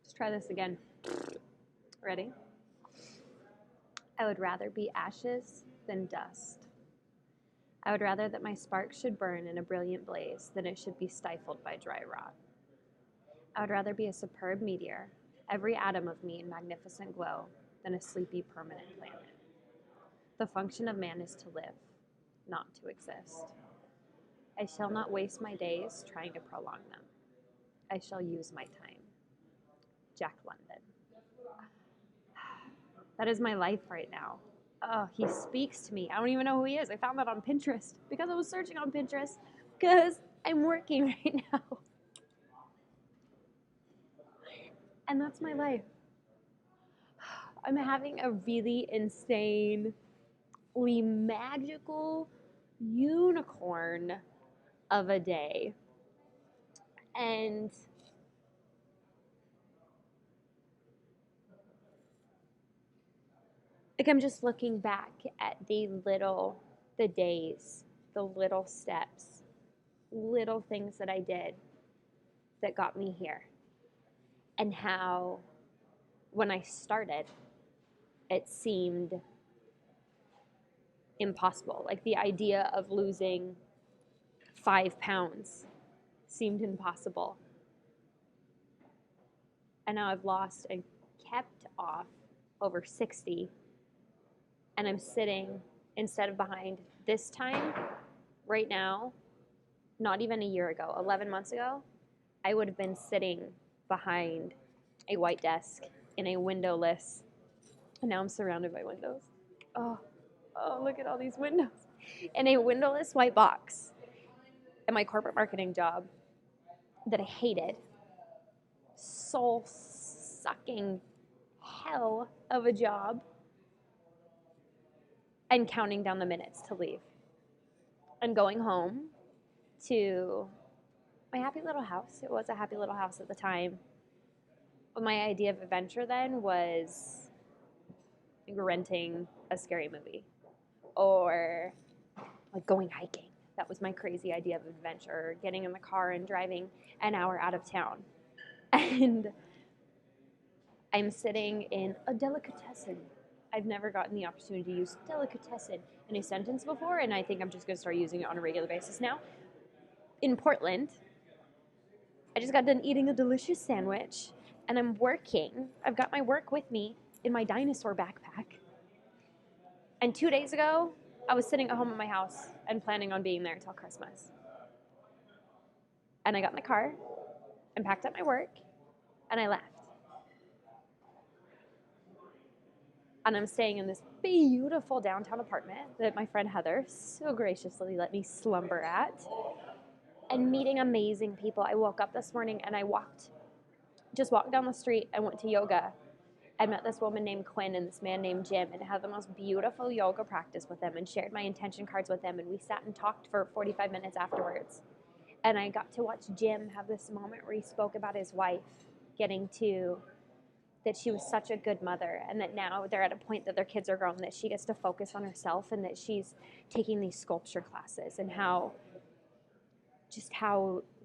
Let's try this again. Ready? I would rather be ashes than dust. I would rather that my spark should burn in a brilliant blaze than it should be stifled by dry rot. I would rather be a superb meteor, every atom of me in magnificent glow, than a sleepy permanent planet. The function of man is to live, not to exist. I shall not waste my days trying to prolong them. I shall use my time. Jack London. That is my life right now. Oh, he speaks to me. I don't even know who he is. I found that on Pinterest because I was searching on Pinterest because I'm working right now. And that's my life. I'm having a really insanely magical unicorn of a day. And like I'm just looking back at the days, the little steps, little things that I did that got me here. And how when I started, it seemed impossible. Like the idea of losing 5 pounds seemed impossible. And now I've lost and kept off over 60. And I'm sitting instead of behind this time, right now, not even a year ago, 11 months ago, I would have been sitting behind a white desk in a windowless, and now I'm surrounded by windows. Oh, look at all these windows. In a windowless white box at my corporate marketing job that I hated. Soul-sucking hell of a job. And counting down the minutes to leave. And going home to my happy little house. It was a happy little house at the time. But my idea of adventure then was renting a scary movie. Or like going hiking. That was my crazy idea of adventure. Getting in the car and driving an hour out of town. And I'm sitting in a delicatessen. I've never gotten the opportunity to use delicatessen in a sentence before, and I think I'm just going to start using it on a regular basis now. In Portland, I just got done eating a delicious sandwich, and I'm working. I've got my work with me in my dinosaur backpack. And 2 days ago, I was sitting at home at my house and planning on being there until Christmas. And I got in the car and packed up my work, and I left. And I'm staying in this beautiful downtown apartment that my friend Heather so graciously let me slumber at. And meeting amazing people. I woke up this morning and I walked down the street. I went to yoga. I met this woman named Quinn and this man named Jim and had the most beautiful yoga practice with them and shared my intention cards with them. And we sat and talked for 45 minutes afterwards. And I got to watch Jim have this moment where he spoke about his wife that she was such a good mother and that now they're at a point that their kids are grown, that she gets to focus on herself and that she's taking these sculpture classes and how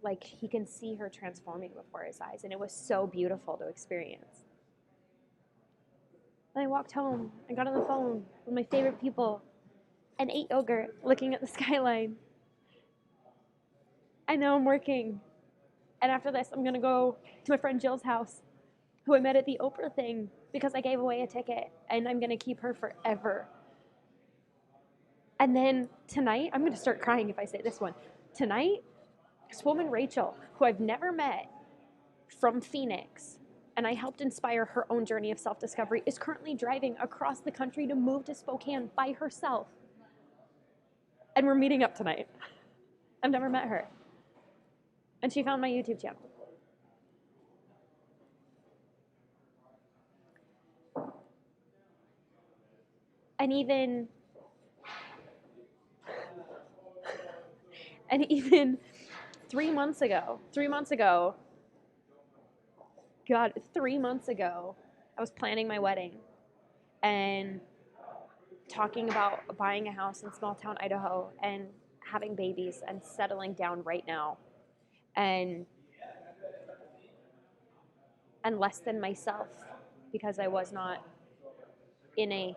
like he can see her transforming before his eyes. And it was so beautiful to experience. And I walked home and got on the phone with my favorite people and ate yogurt looking at the skyline. And now I'm working. And after this, I'm going to go to my friend Jill's house, who I met at the Oprah thing because I gave away a ticket, and I'm going to keep her forever. And then tonight, I'm going to start crying if I say this one. Tonight, this woman, Rachel, who I've never met, from Phoenix, and I helped inspire her own journey of self-discovery, is currently driving across the country to move to Spokane by herself. And we're meeting up tonight. I've never met her. And she found my YouTube channel. And even 3 months ago, I was planning my wedding and talking about buying a house in small town Idaho and having babies and settling down right now. And and less than myself because I was not in a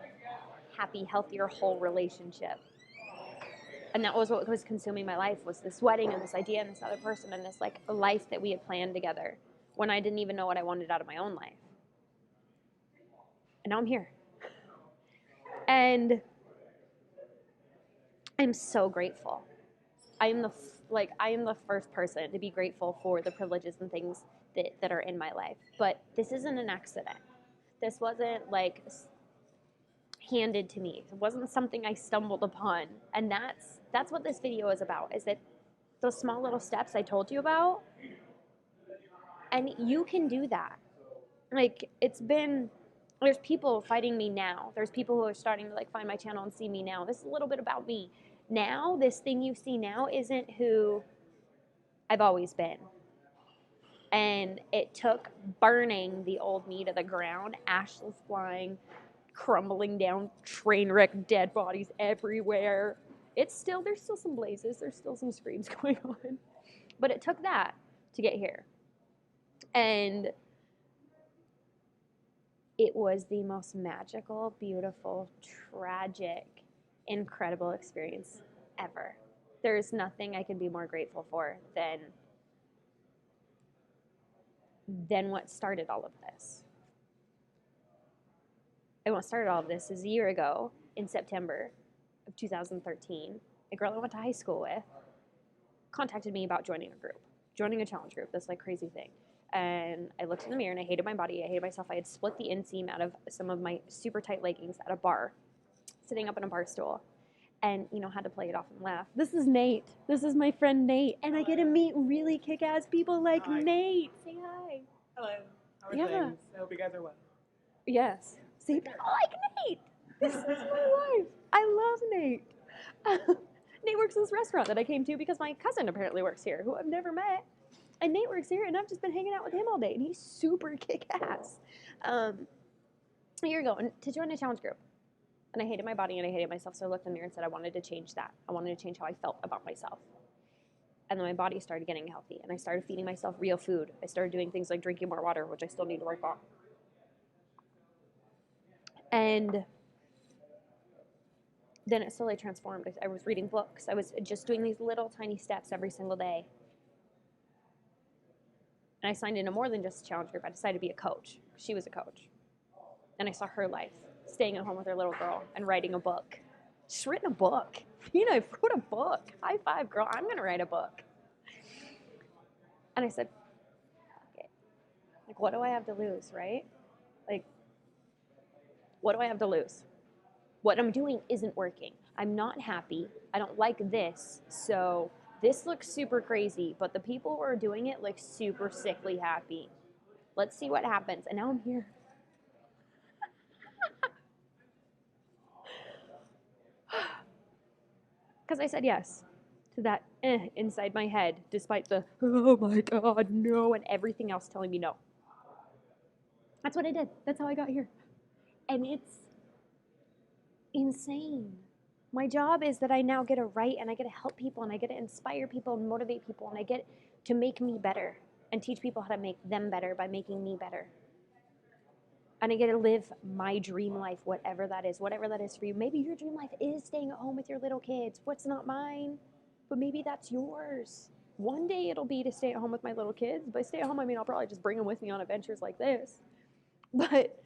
happy, healthier, whole relationship. And that was what was consuming my life, was this wedding and this idea and this other person and this like life that we had planned together when I didn't even know what I wanted out of my own life. And now I'm here. And I'm so grateful. I am the first person to be grateful for the privileges and things that are in my life. But this isn't an accident. This wasn't like handed to me. It wasn't something I stumbled upon. And that's what this video is about, is that those small little steps I told you about, and you can do that. Like, there's people fighting me now. There's people who are starting to like find my channel and see me now. This is a little bit about me. Now, this thing you see now isn't who I've always been. And it took burning the old me to the ground, ashes flying, crumbling down, train wreck, dead bodies everywhere. There's still some blazes, there's still some screams going on. But it took that to get here. And it was the most magical, beautiful, tragic, incredible experience ever. There's nothing I can be more grateful for than what started all of this. And what started all of this is a year ago, in September of 2013, a girl I went to high school with contacted me about joining a challenge group, this like crazy thing. And I looked in the mirror and I hated my body. I hated myself. I had split the inseam out of some of my super tight leggings at a bar, sitting up in a bar stool. And, had to play it off and laugh. This is Nate. This is my friend Nate. And I get to meet really kick-ass people like hi. Nate. Say hi. Hello. How are things? I hope you guys are well. Yes. See, people like Nate. This is my life. I love Nate. Nate works in this restaurant that I came to because my cousin apparently works here, who I've never met. And Nate works here, and I've just been hanging out with him all day, and he's super kick-ass. A year ago, to join a challenge group. And I hated my body and I hated myself, so I looked in the mirror and said I wanted to change that. I wanted to change how I felt about myself. And then my body started getting healthy, and I started feeding myself real food. I started doing things like drinking more water, which I still need to work on. And then it slowly transformed. I was reading books. I was just doing these little tiny steps every single day. And I signed into more than just a challenge group. I decided to be a coach. She was a coach. And I saw her life, staying at home with her little girl and writing a book. She's written a book. I wrote a book. High five, girl. I'm going to write a book. And I said, okay, like, what do I have to lose, right? Like, what do I have to lose? What I'm doing isn't working. I'm not happy. I don't like this. So this looks super crazy, but the people who are doing it look super sickly happy. Let's see what happens. And now I'm here. Because I said yes to that inside my head, despite the, oh my God, no, and everything else telling me no. That's what I did. That's how I got here. And it's insane. My job is that I now get to write, and I get to help people, and I get to inspire people and motivate people, and I get to make me better and teach people how to make them better by making me better. And I get to live my dream life, whatever that is for you. Maybe your dream life is staying at home with your little kids. What's not mine? But maybe that's yours. One day it'll be to stay at home with my little kids. By stay at home, I mean I'll probably just bring them with me on adventures like this. But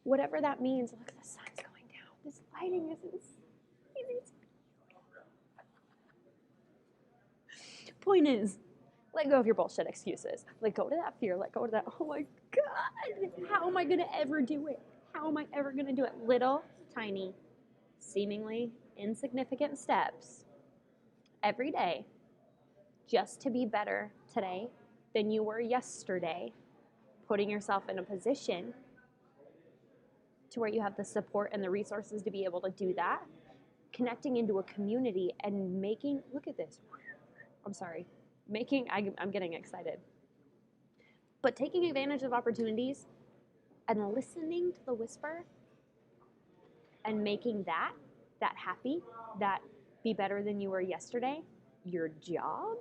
whatever that means, look, the sun's going down. This lighting is insane. Point is, let go of your bullshit excuses. Let go to that fear. Let go to that, oh my God, how am I going to ever do it? How am I ever going to do it? Little, tiny, seemingly insignificant steps every day just to be better today than you were yesterday, putting yourself in a position to where you have the support and the resources to be able to do that, connecting into a community and making, look at this. I'm sorry. I'm getting excited. But taking advantage of opportunities and listening to the whisper and making that happy, that be better than you were yesterday, your job,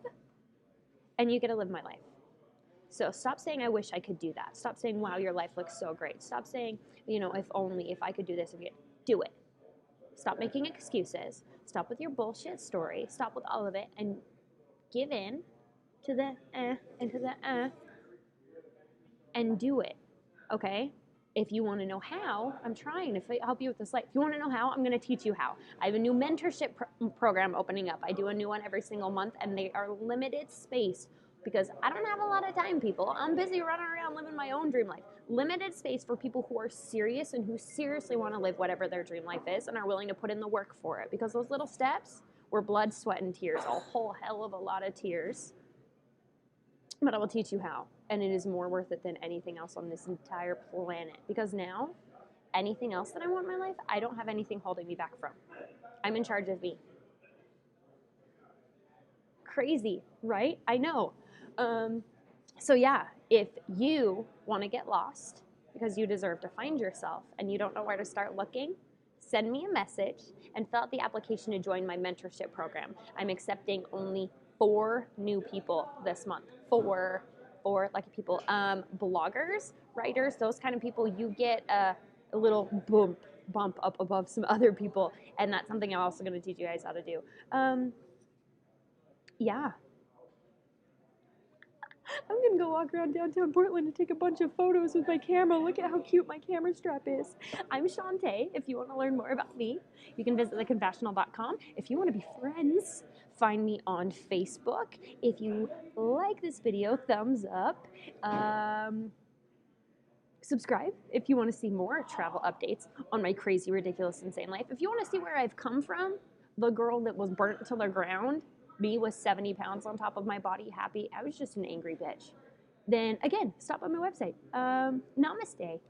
and you get to live my life. So stop saying, I wish I could do that. Stop saying, wow, your life looks so great. Stop saying, if only, if I could do this, if you do it. Stop making excuses. Stop with your bullshit story. Stop with all of it and give in to the and to the and do it. Okay? If you want to know how, I'm trying to help you with this life. If you want to know how, I'm going to teach you how. I have a new mentorship program opening up. I do a new one every single month, and they are limited space because I don't have a lot of time, people. I'm busy running around living my own dream life. Limited space for people who are serious and who seriously want to live whatever their dream life is and are willing to put in the work for it. Because those little steps were blood, sweat, and tears, a whole hell of a lot of tears. But I will teach you how. And it is more worth it than anything else on this entire planet. Because now, anything else that I want in my life, I don't have anything holding me back from. I'm in charge of me. Crazy, right? I know. So yeah, if you want to get lost because you deserve to find yourself and you don't know where to start looking, send me a message and fill out the application to join my mentorship program. I'm accepting only 4 new people this month. 4 lucky people. Bloggers, writers, those kind of people, you get a little bump up above some other people, and that's something I'm also going to teach you guys how to do. Yeah. I'm going to go walk around downtown Portland and take a bunch of photos with my camera. Look at how cute my camera strap is. I'm Shante. If you want to learn more about me, you can visit theconfessional.com. If you want to be friends, find me on Facebook. If you like this video, thumbs up. Subscribe if you want to see more travel updates on my crazy, ridiculous, insane life. If you want to see where I've come from, the girl that was burnt to the ground, me with 70 pounds on top of my body, happy, I was just an angry bitch. Then again, stop by my website. Namaste.